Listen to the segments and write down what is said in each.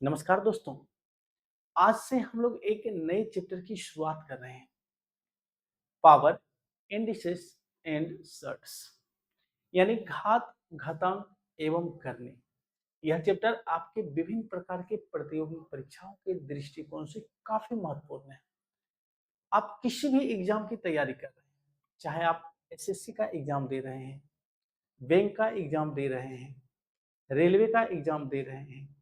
नमस्कार दोस्तों। आज से हम लोग एक नए चैप्टर की शुरुआत कर रहे हैं। पावर, इंडिसेस एंड सर्ट्स, यानी घात, घातांक एवं करने। यह चैप्टर आपके विभिन्न प्रकार के प्रतियोगी परीक्षाओं के दृष्टिकोण से काफी महत्वपूर्ण है। आप किसी भी एग्जाम की तैयारी कर रहे हैं, चाहे आप एसएससी का एग्जाम दे रहे हैं, बैंक का एग्जाम दे रहे हैं, रेलवे का एग्जाम दे रहे हैं,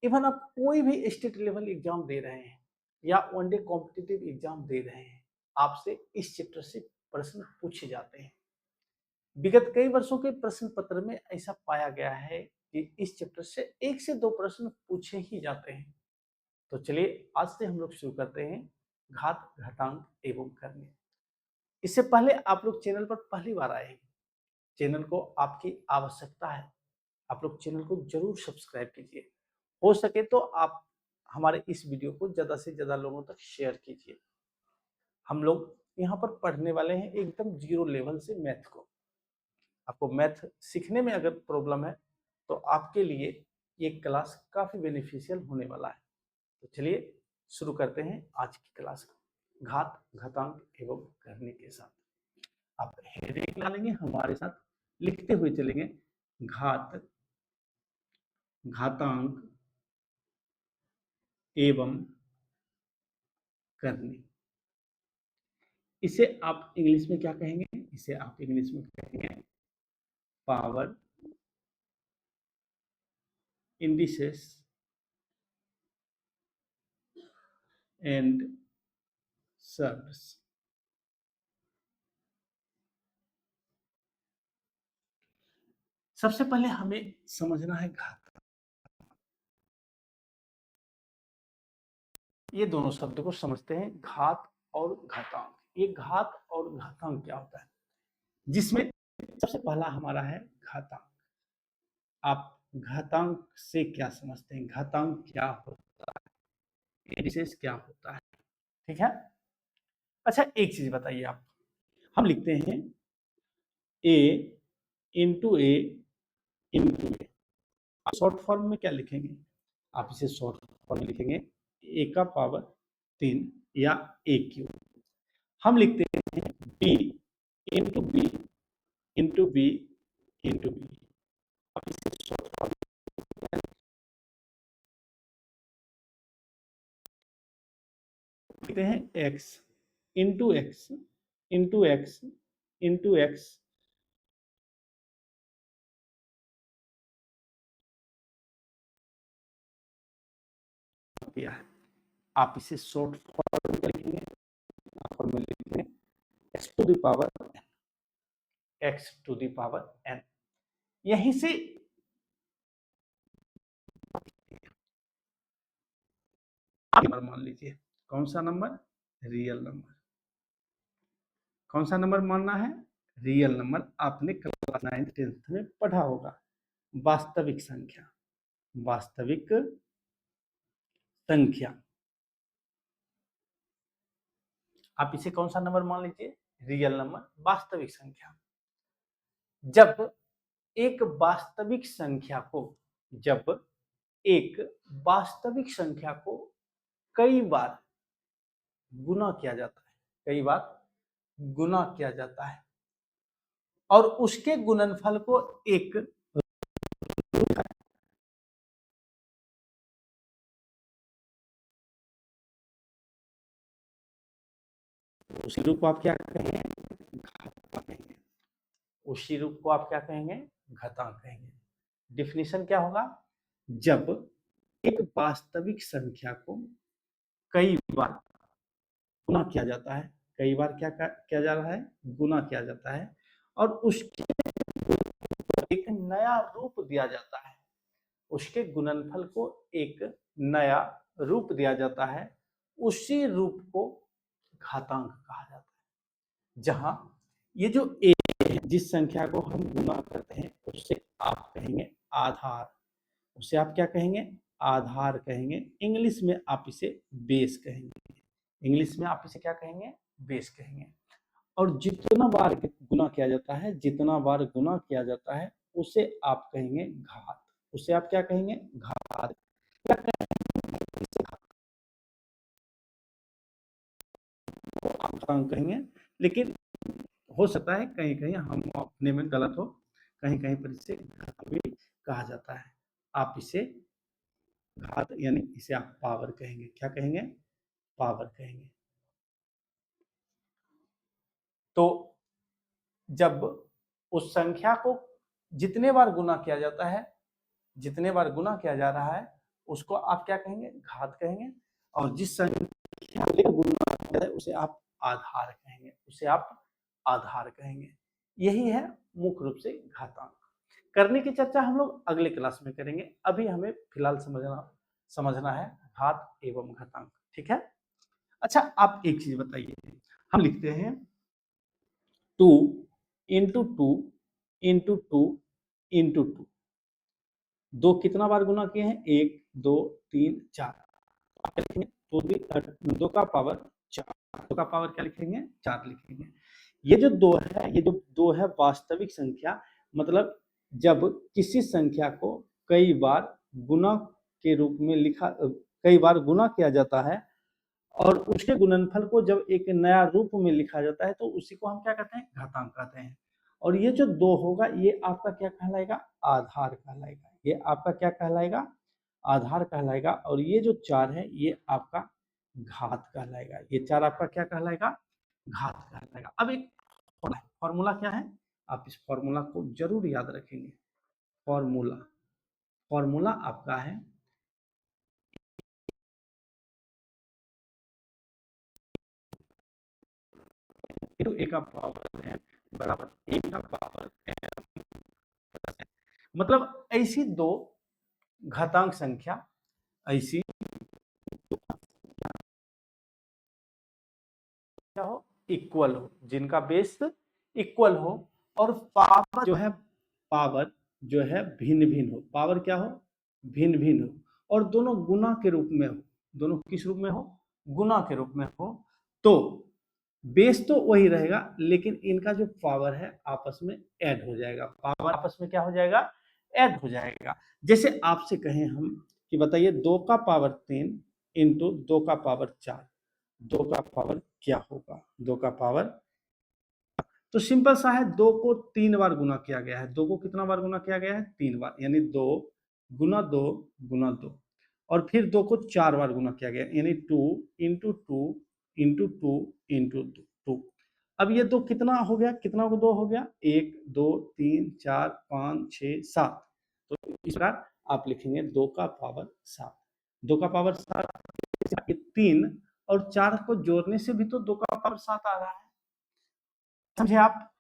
इवन आप कोई भी स्टेट लेवल एग्जाम दे रहे हैं या वनडे कॉम्पिटिटिव एग्जाम दे रहे हैं, आपसे इस चैप्टर से प्रश्न पूछे जाते हैं। विगत कई वर्षों के प्रश्न पत्र में ऐसा पाया गया है कि इस चैप्टर से 1 से 2 प्रश्न पूछे ही जाते हैं। तो चलिए आज से हम लोग शुरू करते हैं घात, घातांक एवं करने। इससे पहले आप लोग चैनल पर पहली बार आए हैं, चैनल को आपकी आवश्यकता है, आप लोग चैनल को जरूर सब्सक्राइब कीजिए। हो सके तो आप हमारे इस वीडियो को ज्यादा से ज्यादा लोगों तक शेयर कीजिए। हम लोग यहाँ पर पढ़ने वाले हैं एकदम जीरो लेवल से मैथ को। आपको मैथ सीखने में अगर प्रॉब्लम है तो आपके लिए ये क्लास काफी बेनिफिशियल होने वाला है। तो चलिए शुरू करते हैं आज की क्लास को घात, घातांक एवं करने के साथ। आप हेडिंग डालेंगे, हमारे साथ लिखते हुए चलेंगे। घात, घातांक एवं करने। इसे आप इंग्लिश में क्या कहेंगे? इसे आप इंग्लिश में कहेंगे पावर, इंडिसेस एंड सर्व्स। सबसे पहले हमें समझना है घात। ये दोनों शब्द को समझते हैं, घात और घातांक। ये घात और घातांक क्या होता है? जिसमें सबसे पहला हमारा है घातांक। आप घातांक से क्या समझते हैं? घातांक क्या होता है, इंडिसेस क्या होता है? ठीक है। अच्छा एक चीज बताइए, आप हम लिखते हैं ए इंटू ए इंटू ए। शॉर्ट फॉर्म में क्या लिखेंगे? आप इसे शॉर्ट फॉर्म में लिखेंगे ए का पावर 3 या ए क्यूब। हम लिखते हैं B into B into B into B. आप इसे शॉर्ट फॉर्म में लिखते हैं X into X into X into X. किया है, आप इसे शॉर्ट फॉर्म में लिखेंगे, फॉर्म में लिखेंगे X to the power N, X to the power N. यहीं से नंबर मान लीजिए। कौन सा नंबर? Real number. कौन सा नंबर मानना है? Real number. आपने क्लास 9th 10th में पढ़ा होगा वास्तविक संख्या। वास्तविक संख्या, आप इसे कौन सा नंबर मान लीजिए? रियल नंबर, वास्तविक संख्या। जब एक वास्तविक संख्या को जब एक वास्तविक संख्या को कई बार गुना किया जाता है, कई बार गुना किया जाता है और उसके गुणनफल को एक उसी रूप को आप क्या कहेंगे? घातांक कहेंगे। उसी रूप को आप क्या कहेंगे? घातांक कहेंगे। डिफिनीशन क्या होगा? जब एक वास्तविक संख्या को कई बार गुना किया जाता है, कई बार क्या किया जा रहा है? गुना किया जाता है और उसके एक नया रूप दिया जाता है, उसके गुणनफल को एक नया रूप दिया जाता है, उसी रूप को घातांक कहा जाता है। जहां ये जो ए है, जिस संख्या को हम गुना करते हैं उससे आप कहेंगे आधार। उसे आप क्या कहेंगे? आधार कहेंगे। इंग्लिश में आप इसे बेस कहेंगे। इंग्लिश में आप इसे क्या कहेंगे? बेस कहेंगे। और जितना बार गुना किया जाता है, जितना बार गुना किया जाता है उसे आप कहेंगे घात। उसे आप क्या कहेंगे? घात। क्या कहेंगे, इसे आप घातांक कहेंगे, लेकिन हो सकता है कहीं कहीं हम अपने में गलत हो, कहीं कहीं पर इसे घात भी कहा जाता है। आप इसे घात यानी इसे आप पावर कहेंगे। क्या कहेंगे, पावर कहेंगे। तो जब उस संख्या को जितने बार गुना किया जाता है, जितने बार गुना किया जा रहा है, उसको आप क्या कहेंगे, घात कहेंगे। और जिस संख्या को गुना किया है उसे आप आधार कहेंगे, उसे आप आधार कहेंगे। यही है मुख्य रूप से घातांक। करने की चर्चा हम लोग अगले क्लास में करेंगे। अभी हमें फिलहाल समझना है घात एवं घातांक। ठीक है। अच्छा, आप एक चीज बताइए, हम लिखते हैं 2 इंटू 2 इंटू 2 इंटू 2। दो कितना बार गुना किए हैं, 1 2 3 4। आप क्या लिखेंगे, दो का पावर 4, दो का पावर क्या लिखेंगे, 4 लिखेंगे। ये जो दो है, ये जो दो है वास्तविक संख्या, मतलब जब किसी संख्या को कई बार गुना के रूप में कई बार गुना किया जाता है और उसके गुणनफल को जब एक नया रूप में लिखा जाता है तो उसी को हम क्या कहते हैं, घातांक कहते हैं। और ये जो दो होगा ये आपका क्या कहलाएगा, आधार कहलाएगा। ये आपका क्या कहलाएगा, आधार कहलाएगा। और ये जो 4 है ये आपका घात कहलाएगा। ये 4 आपका क्या कहलाएगा, घात कहलाएगा। अब एक फॉर्मूला क्या है, आप इस फॉर्मूला को जरूर याद रखेंगे। फॉर्मूला, फॉर्मूला आपका है तो ए का पावर है बराबर ए का पावर है। मतलब ऐसी दो घातांक संख्या, ऐसी क्या हो, इक्वल हो, जिनका बेस इक्वल हो और पावर जो है, पावर जो है भिन्न भिन्न हो। पावर क्या हो, भिन्न भिन्न हो और दोनों गुना के रूप में हो। दोनों किस रूप में हो, गुना के रूप में हो। तो बेस तो वही रहेगा लेकिन इनका जो पावर है आपस में ऐड हो जाएगा। पावर आपस में क्या हो जाएगा, ऐड हो जाएगा। जैसे आपसे कहें हम कि बताइए 2 का पावर 3 इंटू 2 का पावर 4, 2 का पावर क्या होगा, 2 का पावर। तो सिंपल सा है, 2 को 3 बार गुना किया गया है। 2 को कितना बार गुना किया गया है, 3 बार, यानी 2 गुना 2 गुना 2। और फिर 2 को 4 बार गुना किया गया यानी 2 इंटू 2 इंटू 2 इंटू 2। अब ये 2 कितना हो गया, कितना को 2 हो गया, 1 2 3 4 5 6 7। तो इस प्रकार आप लिखेंगे 2 का पावर 7। 2 का पावर 7, 3 और 4 को जोड़ने से भी तो 2 का पावर 7 आ रहा है। समझे आप।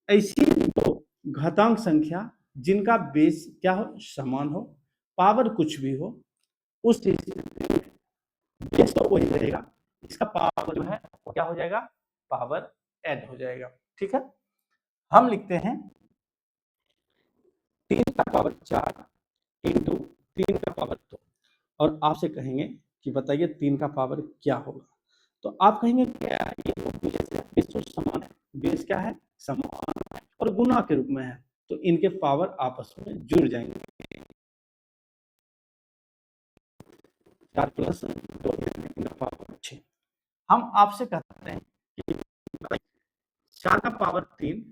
ऐसी दो घातांक संख्या जिनका बेस क्या हो, समान हो, पावर कुछ भी हो, उस स्थिति में बेस तो वही रहेगा, इसका पावर जो है वो क्या हो जाएगा, पावर ऐड हो जाएगा। ठीक है। हम लिखते हैं 3 का पावर 4 इंटू 3 का पावर 2। और आपसे कहेंगे कि बताइए 3 का पावर क्या होगा। तो आप कहेंगे क्या, ये बेस तो समान है, बेस क्या है, समान है और गुना के रूप में है, तो इनके पावर आपस में जुड़ जाएंगे। 4 प्लस 2 पावर 6। हम आपसे कहते हैं कि 4 का पावर 3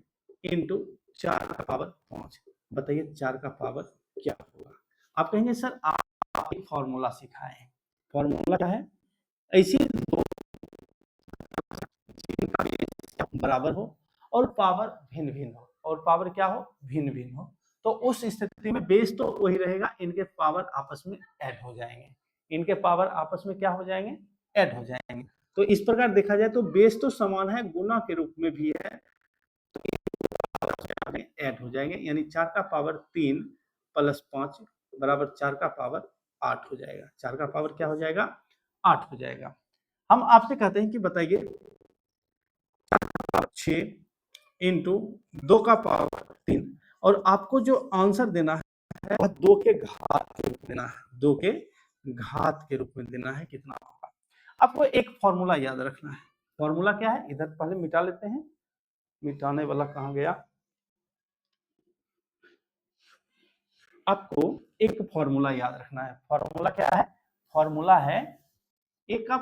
इंटू 4 का पावर 5, बताइए 4 का पावर क्या होगा। आप कहेंगे सर आप एक फॉर्मूला सिखाए। फॉर्मूला क्या है, ऐसी दो बराबर हो और पावर भिन्न भिन्न हो, और पावर क्या हो, भिन्न भिन्न हो, तो उस स्थिति में बेस तो वही रहेगा, इनके पावर आपस में ऐड हो जाएंगे। इनके पावर आपस में क्या हो जाएंगे, ऐड हो जाएंगे। तो इस प्रकार देखा जाए तो बेस तो समान है, गुना के रूप में भी है, तो ऐड हो जाएंगे। यानी 4 का पावर 3 प्लस 5 बराबर 4 का पावर 8 हो जाएगा। 4 का पावर क्या हो जाएगा, 8 हो जाएगा। हम आपसे कहते हैं कि बताइए 6 इंटू 2 का पावर 3, और आपको जो आंसर देना है वह 2 के घात के रूप में देना है। 2 के घात के रूप में देना है, कितना होगा। आपको एक फॉर्मूला याद रखना है। फॉर्मूला क्या है, इधर पहले मिटा लेते हैं, मिटाने वाला कहाँ गया। आपको एक फॉर्मूला याद रखना है। फॉर्मूला क्या है? फॉर्मूला है ए का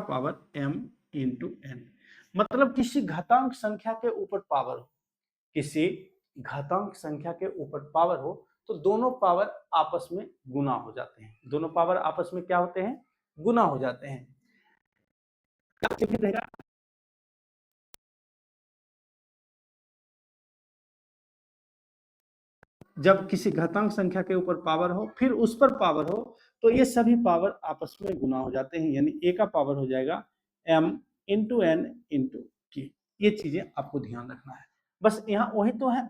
पावर m इंटू n। मतलब किसी घातांक संख्या के ऊपर पावर हो, किसी घातांक संख्या के ऊपर पावर हो तो दोनों पावर आपस में गुना हो जाते हैं। दोनों पावर आपस में क्या होते हैं? गुना हो जाते हैं। जब किसी घातांक संख्या के ऊपर पावर हो फिर उस पर पावर हो तो ये सभी पावर आपस में गुना हो जाते हैं, यानी ए का पावर हो जाएगा m इंटू एन इंटू के। ये चीजें आपको ध्यान रखना है। बस यहाँ वही तो है,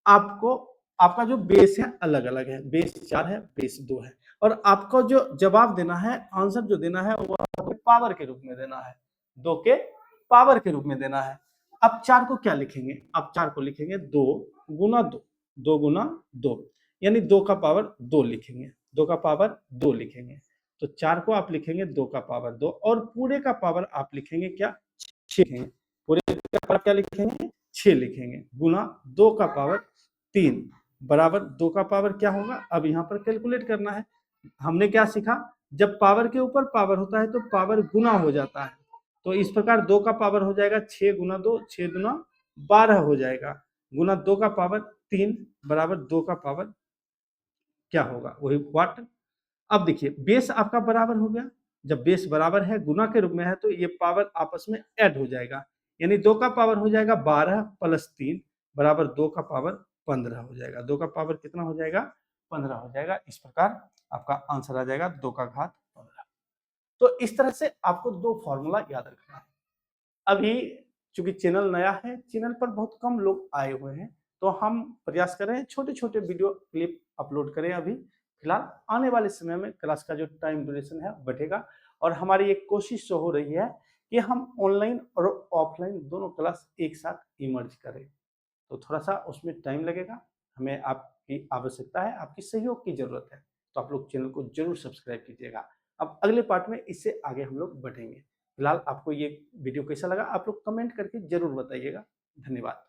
आपको आपका जो बेस है अलग अलग है, बेस 4 है, बेस 2 है, और आपको जो जवाब देना है, आंसर जो देना है वो पावर के रूप में देना है, 2 के पावर के रूप में देना है। अब 4 को क्या लिखेंगे? अब 4 को लिखेंगे 2 गुना 2, 2 गुना 2, यानी 2 का पावर 2 लिखेंगे, 2 का पावर 2 लिखेंगे। तो 4 को आप लिखेंगे 2 का पावर 2 और पूरे का पावर आप लिखेंगे क्या? 6 लिखेंगे। पूरे का पावर क्या लिखेंगे? 6 लिखेंगे, गुना 2 का पावर 3 बराबर 2 का पावर क्या होगा? अब यहाँ पर कैलकुलेट करना है। हमने क्या सीखा? जब पावर के ऊपर पावर होता है तो पावर गुना हो जाता है। तो इस प्रकार 2 का पावर हो जाएगा 6 गुना 2, 6 गुना 12 हो जाएगा, गुना 2 का पावर 3 बराबर 2 का पावर क्या होगा? वही वाट। अब देखिए बेस आपका बराबर हो गया, जब बेस बराबर है गुना के रूप में है तो ये पावर आपस में ऐड हो जाएगा, यानी 2 का पावर हो जाएगा 12 प्लस 3 बराबर 2 का पावर 15 हो जाएगा। 2 का पावर कितना हो जाएगा? 15 हो जाएगा। इस प्रकार आपका आंसर आ जाएगा 2 का घात 15। तो इस तरह से आपको 2 फॉर्मूला याद रखना है। अभी चूंकि चैनल नया है, चैनल पर बहुत कम लोग आए हुए हैं, तो हम प्रयास कर रहे हैं छोटे छोटे वीडियो क्लिप अपलोड करें। अभी फिलहाल आने वाले समय में क्लास का जो टाइम ड्यूरेशन है बढ़ेगा, और हमारी एक कोशिश जो हो रही है कि हम ऑनलाइन और ऑफलाइन दोनों क्लास एक साथ इमर्ज करें। तो थोड़ा सा उसमें टाइम लगेगा, हमें आपकी आवश्यकता है, आपकी सहयोग की जरूरत है। तो आप लोग चैनल को जरूर सब्सक्राइब कीजिएगा। अब अगले पार्ट में इससे आगे हम लोग बढ़ेंगे। फिलहाल आपको ये वीडियो कैसा लगा आप लोग कमेंट करके जरूर बताइएगा। धन्यवाद।